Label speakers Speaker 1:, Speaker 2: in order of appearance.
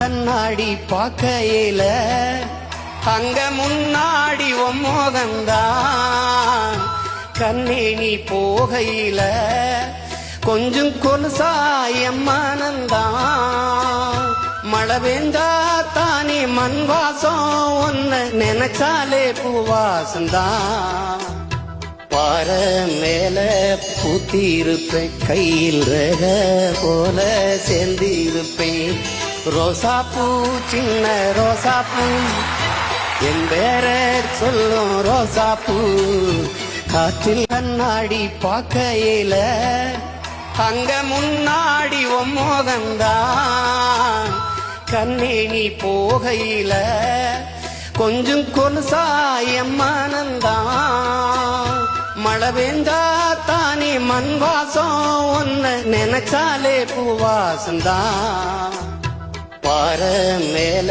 Speaker 1: கண்ணாடி பார்க்கையில அங்க முன்னாடி மோகந்தான் கண்ணே நீ போகையில கொஞ்சம் கொலுசாயம்மானந்தான் மழை பெஞ்சா தானே மண் வாசம் ஒன்னு நினைச்சாலே பூவாசந்தான் பாற மேல பூத்திருப்பேன் கையில் ரக போல சேர்ந்திருப்பேன் ரோசாப்பூ சின்ன ரோசாப்பூ என் பேர சொல்லும் ரோசாப்பூ காற்றில் கண்ணாடி பார்க்கையில அங்க முன்னாடி மோகந்தான் கண்ணே நீ போகையில கொஞ்சம் கொலுசாயம்மானந்தான் மழை பெஞ்சா தானே மண் வாசம் ஒன்னு நினைச்சாலே பூவாசந்தான் பாற மேல